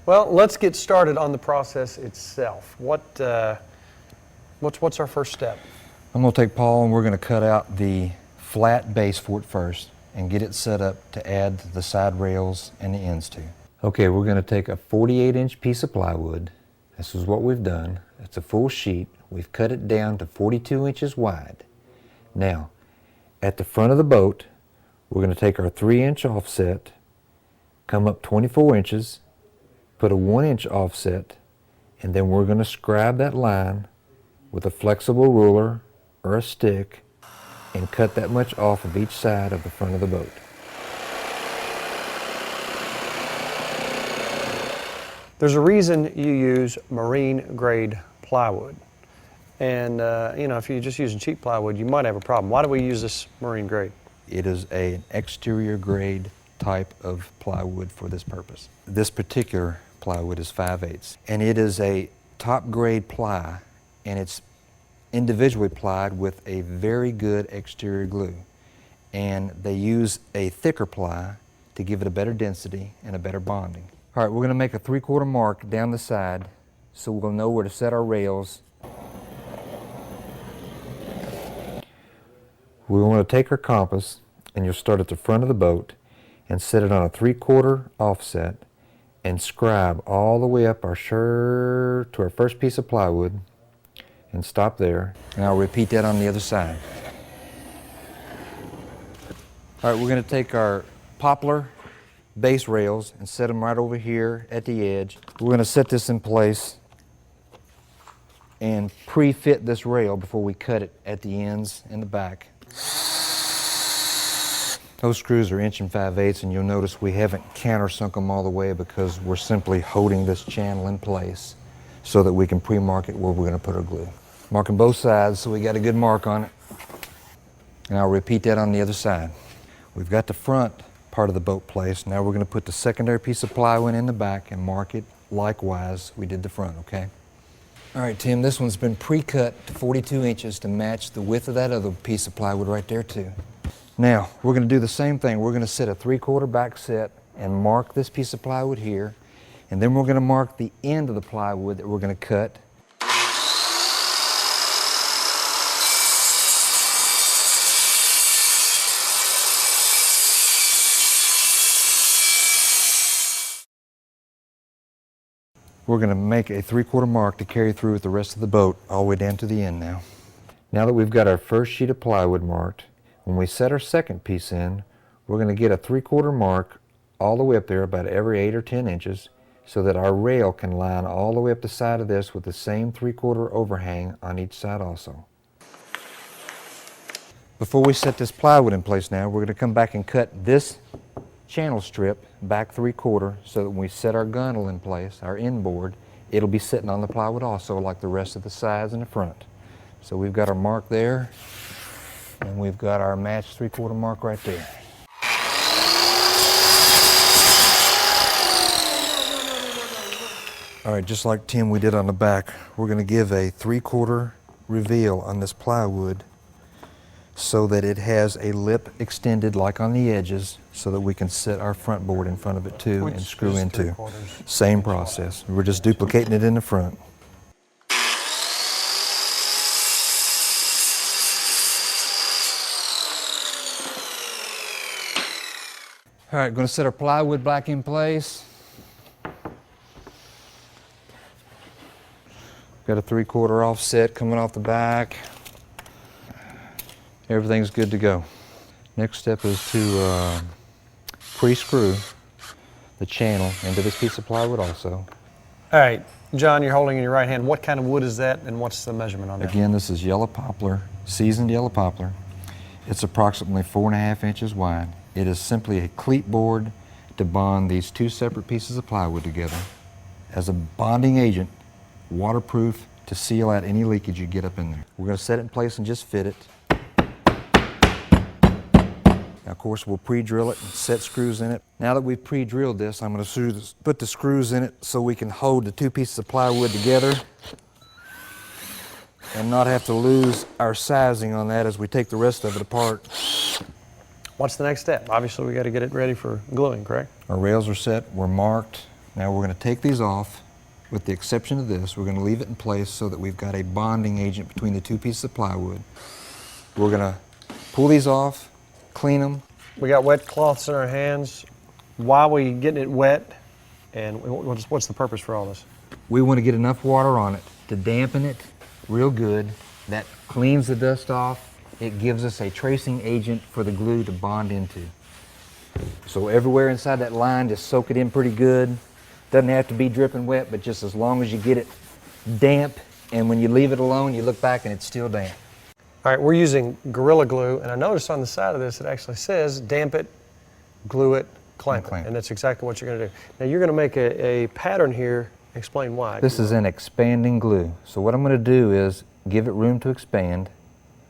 Well, let's get started on the process itself. What's our first step? I'm going to take Paul and we're going to cut out the flat base for it first and get it set up to add the side rails and the ends to. Okay, we're going to take a 48-inch piece of plywood. This is what we've done. It's a full sheet. We've cut it down to 42 inches wide. Now, at the front of the boat, we're going to take our 3-inch offset, come up 24 inches, put a 1-inch offset, and then we're going to scribe that line with a flexible ruler or a stick and cut that much off of each side of the front of the boat. There's a reason you use marine grade plywood. And if you're just using cheap plywood, you might have a problem. Why do we use this marine grade? It is an exterior grade type of plywood for this purpose. This particular plywood is 5/8, and it is a top grade ply, and it's individually plied with a very good exterior glue. And they use a thicker ply to give it a better density and a better bonding. All right, we're going to make a 3/4 mark down the side so we'll know where to set our rails. We want to take our compass, and you'll start at the front of the boat and set it on a 3/4 offset and scribe all the way up to our first piece of plywood and stop there. And I'll repeat that on the other side. All right, we're going to take our poplar base rails and set them right over here at the edge. We're going to set this in place and pre-fit this rail before we cut it at the ends and the back. Those screws are 1 5/8, and you'll notice we haven't countersunk them all the way because we're simply holding this channel in place so that we can pre-mark it where we're going to put our glue. Marking both sides so we got a good mark on it. And I'll repeat that on the other side. We've got the front part of the boat placed. Now we're going to put the secondary piece of plywood in the back and mark it likewise we did the front, okay? All right, Tim, this one's been pre-cut to 42 inches to match the width of that other piece of plywood right there too. Now, we're going to do the same thing. We're going to set a 3/4 back set and mark this piece of plywood here, and then we're going to mark the end of the plywood that we're going to cut. We're going to make a 3/4 mark to carry through with the rest of the boat all the way down to the end now. Now that we've got our first sheet of plywood marked, when we set our second piece in, we're going to get a 3/4 mark all the way up there about every 8 or 10 inches so that our rail can line all the way up the side of this with the same 3/4 overhang on each side also. Before we set this plywood in place now, we're going to come back and cut this channel strip back 3/4 so that when we set our gunnel in place, our inboard, it'll be sitting on the plywood also like the rest of the sides and the front. So we've got our mark there, and we've got our matched 3/4 mark right there. All right, just like Tim we did on the back, we're going to give a 3/4 reveal on this plywood so that it has a lip extended like on the edges so that we can set our front board in front of it too and screw into. Same process. We're just duplicating it in the front. All right, going to set our plywood back in place. Got a 3/4 offset coming off the back. Everything's good to go. Next step is to pre-screw the channel into this piece of plywood also. All right, John, you're holding in your right hand. What kind of wood is that, and what's the measurement on that? Again, this is yellow poplar, seasoned yellow poplar. It's approximately 4.5 inches wide. It is simply a cleat board to bond these two separate pieces of plywood together as a bonding agent, waterproof to seal out any leakage you get up in there. We're going to set it in place and just fit it. Now, of course, we'll pre-drill it and set screws in it. Now that we've pre-drilled this, I'm going to put the screws in it so we can hold the two pieces of plywood together and not have to lose our sizing on that as we take the rest of it apart. What's the next step? Obviously, we got to get it ready for gluing, correct? Our rails are set, we're marked, Now we're going to take these off, with the exception of this. We're going to leave it in place so that we've got a bonding agent between the two pieces of plywood. We're going to pull these off, clean them. We got wet cloths in our hands. Why are we getting it wet? And what's the purpose for all this? We want to get enough water on it to dampen it real good. That cleans the dust off. It gives us a tracing agent for the glue to bond into. So everywhere inside that line, just soak it in pretty good. Doesn't have to be dripping wet, but just as long as you get it damp, and when you leave it alone, you look back and it's still damp. All right, we're using Gorilla Glue, and I noticed on the side of this it actually says damp it, glue it, clamp it, and that's exactly what you're going to do. Now you're going to make a pattern here. Explain why. This is an expanding glue. So what I'm going to do is give it room to expand.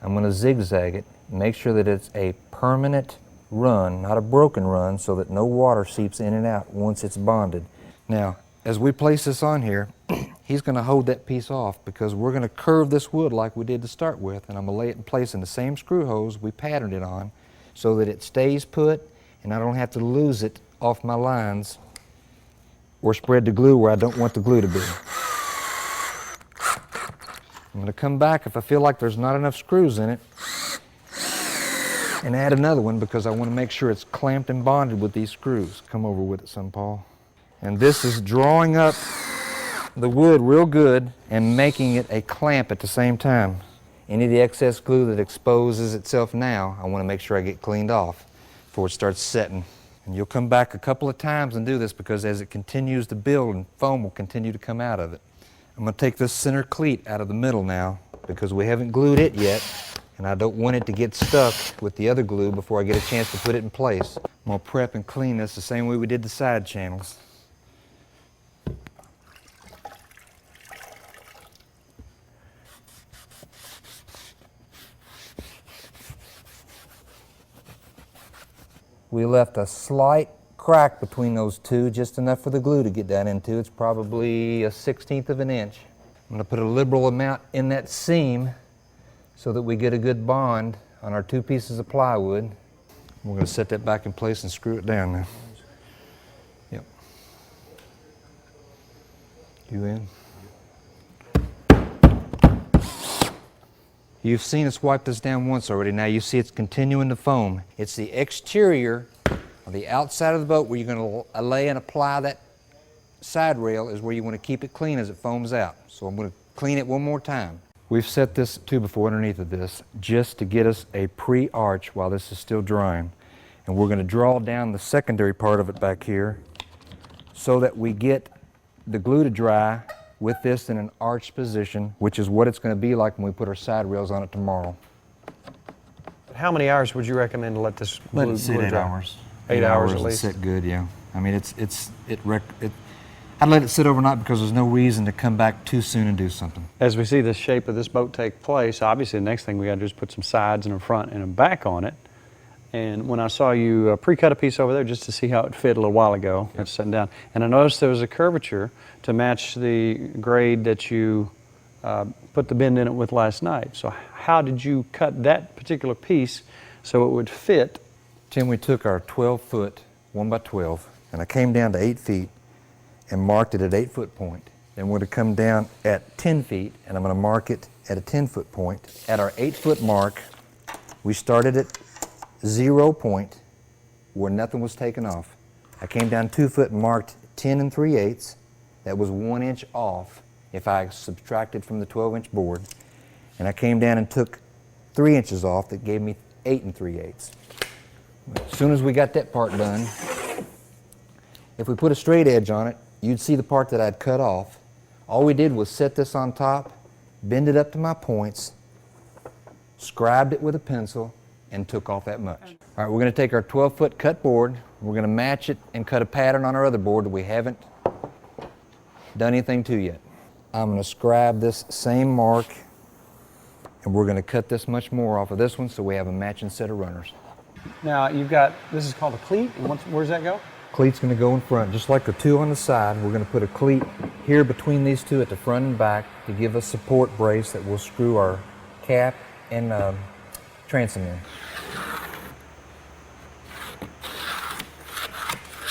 I'm going to zigzag it, make sure that it's a permanent run, not a broken run, so that no water seeps in and out once it's bonded. Now, as we place this on here, he's going to hold that piece off because we're going to curve this wood like we did to start with, and I'm going to lay it in place in the same screw holes we patterned it on so that it stays put and I don't have to lose it off my lines or spread the glue where I don't want the glue to be. I'm going to come back if I feel like there's not enough screws in it and add another one because I want to make sure it's clamped and bonded with these screws. Come over with it some, Paul. And this is drawing up the wood real good and making it a clamp at the same time. Any of the excess glue that exposes itself now, I want to make sure I get cleaned off before it starts setting. And you'll come back a couple of times and do this because as it continues to build and foam will continue to come out of it. I'm going to take this center cleat out of the middle now because we haven't glued it yet and I don't want it to get stuck with the other glue before I get a chance to put it in place. I'm going to prep and clean this the same way we did the side channels. We left a slight crack between those two, just enough for the glue to get down into. It's probably 1/16 of an inch. I'm going to put a liberal amount in that seam so that we get a good bond on our two pieces of plywood. We're going to set that back in place and screw it down now. Yep. You in? You've seen us wipe this down once already. Now you see it's continuing to foam. It's the exterior or the outside of the boat where you're going to lay and apply that side rail is where you want to keep it clean as it foams out. So I'm going to clean it one more time. We've set this 2x4 underneath of this just to get us a pre-arch while this is still drying. And we're going to draw down the secondary part of it back here so that we get the glue to dry with this in an arched position, which is what it's going to be like when we put our side rails on it tomorrow. How many hours would you recommend to let this glue, Let it sit 8 hours. 8 hours at least? Sit good, yeah. I mean, I'd let it sit overnight because there's no reason to come back too soon and do something. As we see the shape of this boat take place, obviously the next thing we got to do is put some sides and a front and a back on it. And when I saw you pre-cut a piece over there just to see how it fit a little while ago, that's sitting down, and I noticed there was a curvature to match the grade that you put the bend in it with last night. So how did you cut that particular piece so it would fit? Tim, we took our 12-foot 1x12 and I came down to 8 feet and marked it at 8-foot point. Then we're going to come down at 10 feet and I'm going to mark it at a 10-foot point. At our 8-foot mark, we started at 0 point where nothing was taken off. I came down 2 foot and marked 10 3/8. That was 1 inch off if I subtracted from the 12-inch board. And I came down and took 3 inches off. That gave me 8 3/8. As soon as we got that part done, if we put a straight edge on it, you'd see the part that I'd cut off. All we did was set this on top, bend it up to my points, scribed it with a pencil, and took off that much. All right, we're going to take our 12-foot cut board, we're going to match it and cut a pattern on our other board that we haven't done anything to yet. I'm going to scribe this same mark and we're going to cut this much more off of this one so we have a matching set of runners. Now you've got, this is called a cleat, and where does that go? Cleat's going to go in front, just like the two on the side. We're going to put a cleat here between these two at the front and back to give us support brace that will screw our cap and transom in.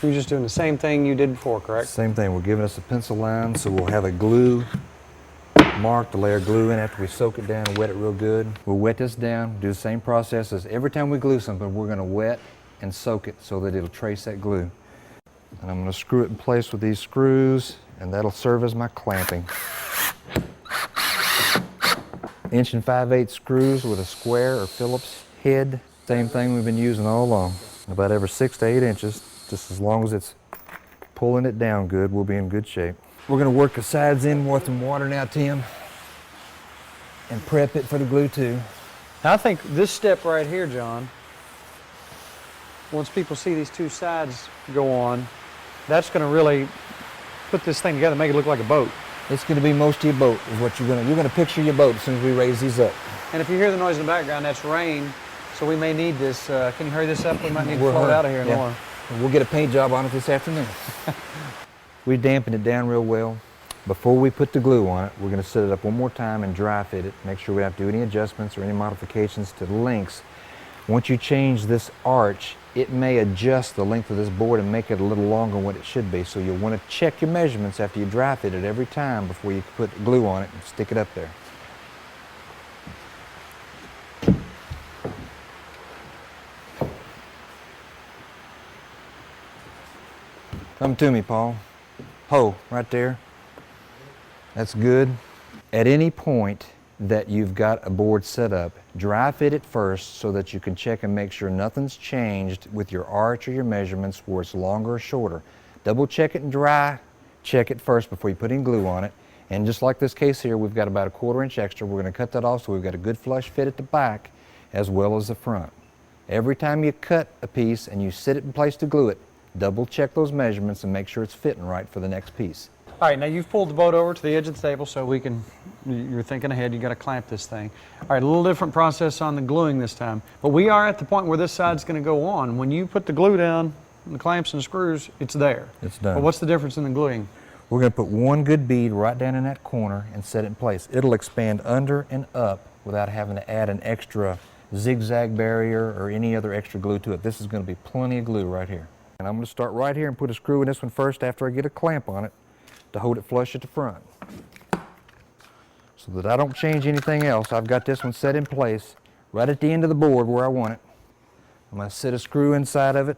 You're just doing the same thing you did before, correct? Same thing, we're giving us a pencil line, so we'll have a glue mark to lay our glue in after we soak it down and wet it real good. We'll wet this down, do the same process as every time we glue something, we're gonna wet and soak it so that it'll trace that glue. And I'm gonna screw it in place with these screws, and that'll serve as my clamping. 1 5/8" screws with a square or Phillips head. Same thing we've been using all along. About every 6 to 8 inches, just as long as it's pulling it down good, we'll be in good shape. We're gonna work the sides in with some water now, Tim, and prep it for the glue too. Now, I think this step right here, John, once people see these two sides go on, that's gonna really put this thing together, make it look like a boat. It's gonna be most of your boat is what you're gonna picture your boat as soon as we raise these up. And if you hear the noise in the background, that's rain, so we may need this. Can you hurry this up? We might need to float out of here more. We'll get a paint job on it this afternoon. We dampen it down real well. Before we put the glue on it, we're going to set it up one more time and dry fit it. Make sure we don't have to do any adjustments or any modifications to the lengths. Once you change this arch, it may adjust the length of this board and make it a little longer than what it should be. So you'll want to check your measurements after you dry fit it every time before you put glue on it and stick it up there. Come to me, Paul. Ho, right there. That's good. At any point that you've got a board set up, dry fit it first so that you can check and make sure nothing's changed with your arch or your measurements where it's longer or shorter. Double check it and dry check it first before you put any glue on it. And just like this case here, we've got about a 1/4 inch extra. We're going to cut that off so we've got a good flush fit at the back as well as the front. Every time you cut a piece and you sit it in place to glue it, double check those measurements and make sure it's fitting right for the next piece. All right, now you've pulled the boat over to the edge of the table so we can, you're thinking ahead, you got to clamp this thing. All right, a little different process on the gluing this time. But we are at the point where this side's going to go on. When you put the glue down, the clamps and screws, it's there. It's done. But what's the difference in the gluing? We're going to put one good bead right down in that corner and set it in place. It'll expand under and up without having to add an extra zigzag barrier or any other extra glue to it. This is going to be plenty of glue right here. And I'm going to start right here and put a screw in this one first after I get a clamp on it to hold it flush at the front. So that I don't change anything else, I've got this one set in place right at the end of the board where I want it. I'm going to set a screw inside of it,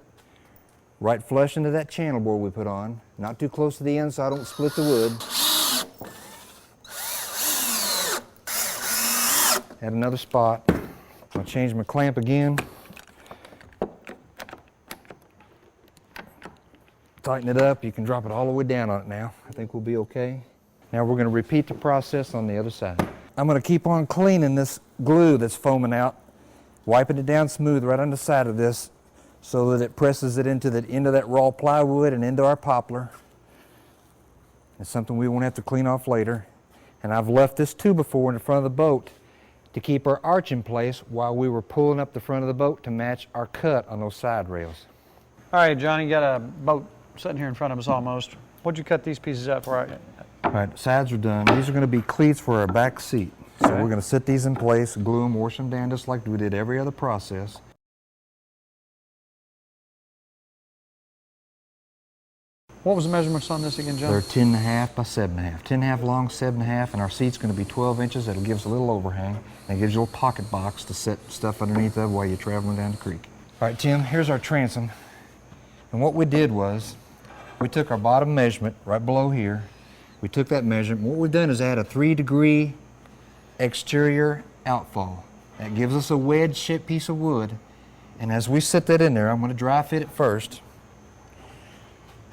right flush into that channel board we put on, not too close to the end so I don't split the wood. Add another spot. I'll change my clamp again. Tighten it up. You can drop it all the way down on it now. I think we'll be okay. Now we're going to repeat the process on the other side. I'm going to keep on cleaning this glue that's foaming out, wiping it down smooth right on the side of this so that it presses it into the end of that raw plywood and into our poplar. It's something we won't have to clean off later. And I've left this too before in the front of the boat to keep our arch in place while we were pulling up the front of the boat to match our cut on those side rails. All right, Johnny, you got a boat sitting here in front of us almost. What'd you cut these pieces out for? All right, sides are done. These are going to be cleats for our back seat. So Okay. we're going to set these in place, glue them, wash them down just like we did every other process. What was the measurements on this again, John? They're 10.5 by 7.5. 10.5 long, 7.5, and our seat's going to be 12 inches. That'll give us a little overhang. And it gives you a little pocket box to set stuff underneath of while you're traveling down the creek. All right, Tim, here's our transom. And what we did was, we took our bottom measurement right below here. We took that measurement. What we've done is add a 3-degree exterior outfall. That gives us a wedge-shaped piece of wood. And as we set that in there, I'm going to dry fit it first.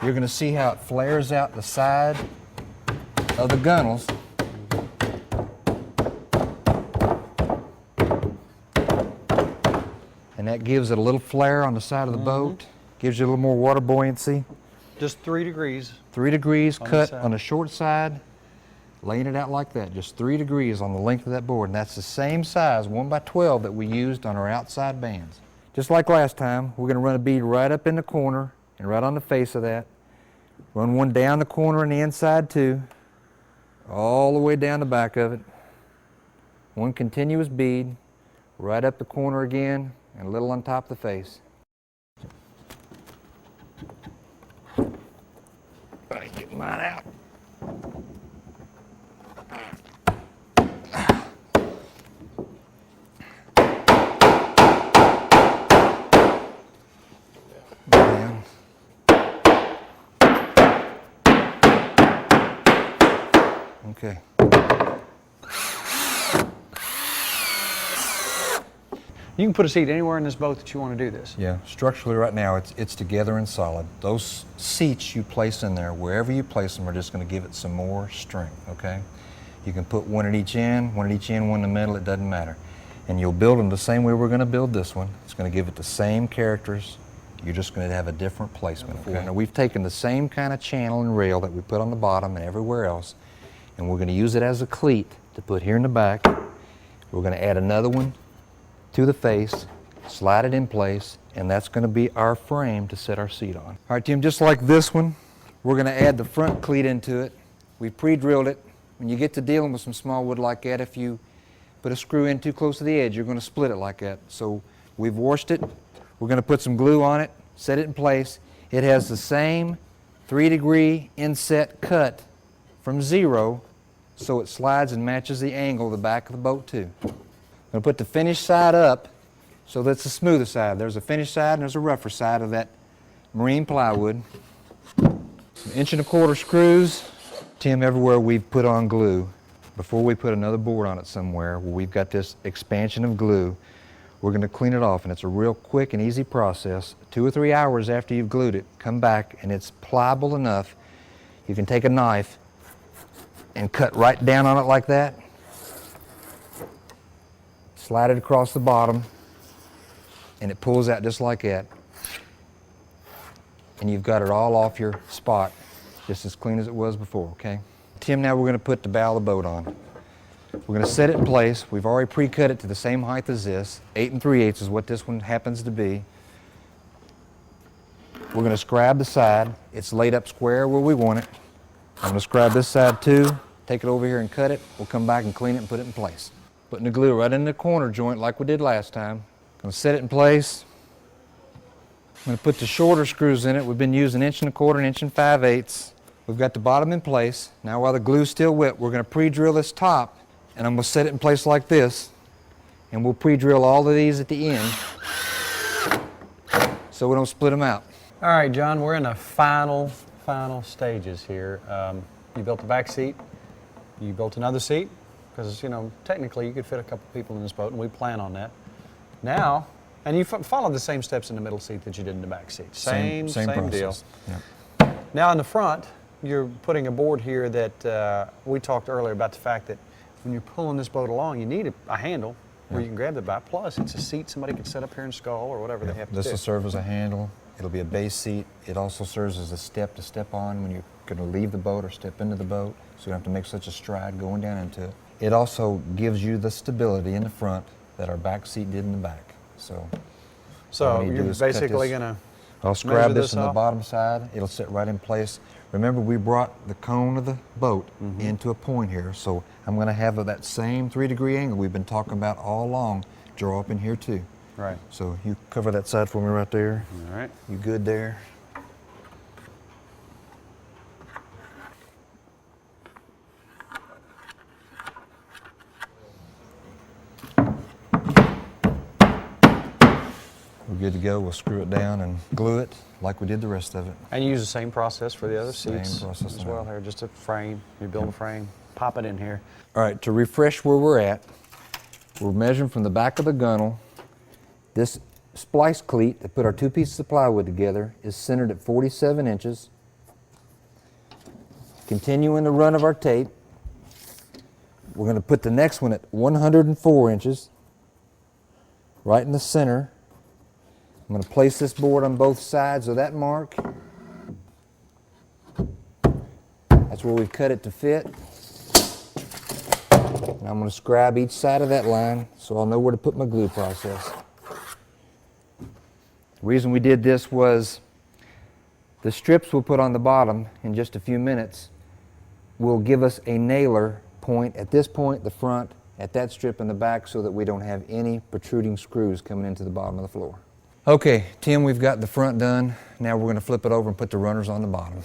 You're going to see how it flares out the side of the gunnels. And that gives it a little flare on the side of the boat. Gives you a little more water buoyancy. Just 3 degrees. 3 degrees On the cut side. on the short side, laying it out like that, just 3 degrees on the length of that board. And that's the same size, 1 by 12, that we used on our outside bands. Just like last time, we're going to run a bead right up in the corner and right on the face of that. Run one down the corner and the inside too, all the way down the back of it. One continuous bead, right up the corner again, and a little on top of the face. take mine out. Down. Okay. You can put a seat anywhere in this boat that you want to do this. Yeah, structurally right now it's together and solid. Those seats you place in there, wherever you place them, are just going to give it some more strength, okay? You can put one at each end, one in the middle, it doesn't matter. And you'll build them the same way we're going to build this one. It's going to give it the same characters. You're just going to have a different placement, okay? Now we've taken the same kind of channel and rail that we put on the bottom and everywhere else, and we're going to use it as a cleat to put here in the back. We're going to add another one to the face, slide it in place, and that's going to be our frame to set our seat on. All right, Tim, just like this one, we're going to add the front cleat into it. We pre-drilled it. When you get to dealing with some small wood like that, if you put a screw in too close to the edge, you're going to split it like that. So we've washed it. We're going to put some glue on it, set it in place. It has the same 3-degree inset cut from 0, so it slides and matches the angle of the back of the boat too. I'm going to put the finished side up so that's the smoother side. There's a finished side and there's a rougher side of that marine plywood. Some 1¼ screws. Tim, everywhere we've put on glue, before we put another board on it somewhere where we've got this expansion of glue, we're going to clean it off, and it's a real quick and easy process. 2 or 3 hours after you've glued it, come back and it's pliable enough. You can take a knife and cut right down on it like that. Slide it across the bottom, and it pulls out just like that. And you've got it all off your spot, just as clean as it was before, okay? Tim, now we're going to put the bow of the boat on. We're going to set it in place. We've already pre-cut it to the same height as this. 8 3/8 is what this one happens to be. We're going to scribe the side. It's laid up square where we want it. I'm going to scribe this side too, take it over here and cut it. We'll come back and clean it and put it in place. Putting the glue right in the corner joint like we did last time. Going to set it in place. I'm going to put the shorter screws in it. We've been using 1¼ and 1/5/8. We've got the bottom in place. Now while the glue's still wet, we're going to pre-drill this top, and I'm going to set it in place like this, and we'll pre-drill all of these at the end so we don't split them out. All right, John, we're in the final stages here. You built the back seat. You built another seat because, you know, technically you could fit a couple people in this boat, and we plan on that. Now, and you followed the same steps in the middle seat that you did in the back seat. Same deal. Yeah. Now in the front, you're putting a board here that we talked earlier about the fact that when you're pulling this boat along, you need a handle where you can grab the back. Plus, it's a seat somebody can set up here and skull or whatever they have to do. This will serve as a handle. It'll be a base seat. It also serves as a step to step on when you're going to leave the boat or step into the boat, so you don't have to make such a stride going down into it. It also gives you the stability in the front that our back seat did in the back. So you're basically going to I'll scribe this on the bottom side. It'll sit right in place. Remember, we brought the cone of the boat into a point here, so I'm going to have that same 3-degree angle we've been talking about all along draw up in here too. Right. So you cover that side for me right there. All right. You good there? We're good to go. We'll screw it down and glue it like we did the rest of it. And you use the same process for the other seats Same process as well here, just a frame. You build a frame, pop it in here. All right, to refresh where we're at, we're measuring from the back of the gunnel. This splice cleat that put our 2 pieces of plywood together is centered at 47 inches. Continuing the run of our tape, we're going to put the next one at 104 inches, right in the center. I'm going to place this board on both sides of that mark. That's where we've cut it to fit. And I'm going to scribe each side of that line so I'll know where to put my glue process. The reason we did this was the strips we'll put on the bottom in just a few minutes will give us a nailer point at this point, the front, at that strip in the back, so that we don't have any protruding screws coming into the bottom of the floor. Okay, Tim, we've got the front done. Now we're going to flip it over and put the runners on the bottom.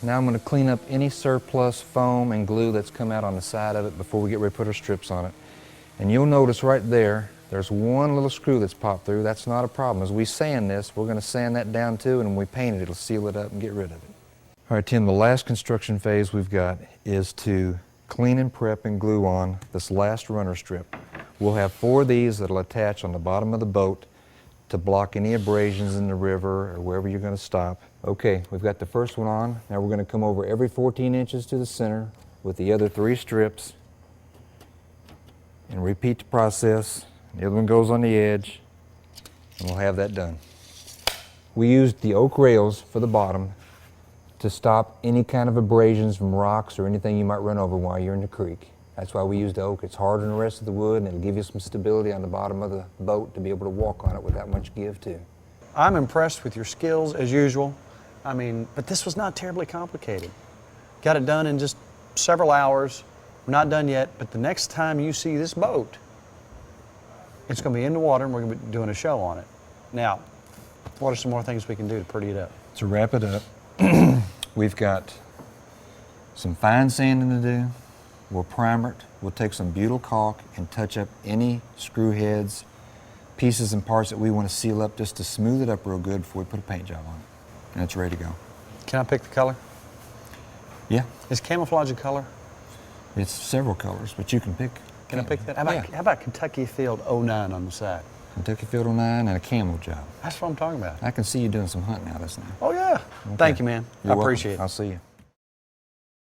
Now I'm going to clean up any surplus foam and glue that's come out on the side of it before we get ready to put our strips on it. And you'll notice right there, there's one little screw that's popped through. That's not a problem. As we sand this, we're going to sand that down too, and when we paint it, it'll seal it up and get rid of it. All right, Tim, the last construction phase we've got is to clean and prep and glue on this last runner strip. We'll have 4 of these that'll attach on the bottom of the boat to block any abrasions in the river or wherever you're going to stop. Okay, we've got the first one on. Now we're going to come over every 14 inches to the center with the other 3 strips and repeat the process. The other one goes on the edge, and we'll have that done. We used the oak rails for the bottom to stop any kind of abrasions from rocks or anything you might run over while you're in the creek. That's why we used oak. It's harder than the rest of the wood, and it'll give you some stability on the bottom of the boat to be able to walk on it without much give too. I'm impressed with your skills as usual. I mean, but this was not terribly complicated. Got it done in just several hours. We're not done yet, but the next time you see this boat, it's going to be in the water and we're going to be doing a show on it. Now, what are some more things we can do to pretty it up? To wrap it up, we've got some fine sanding to do. We'll primer it. We'll take some butyl caulk and touch up any screw heads, pieces and parts that we want to seal up just to smooth it up real good before we put a paint job on it. And it's ready to go. Can I pick the color? Yeah. Is camouflage a color? It's several colors, but you can pick. Can I pick that? How about Kentucky Field 09 on the side? Kentucky Field 09 and a camo job. That's what I'm talking about. I can see you doing some hunting out of this now. Oh, yeah. Okay. Thank you, man. You're I appreciate welcome. it. I'll see you.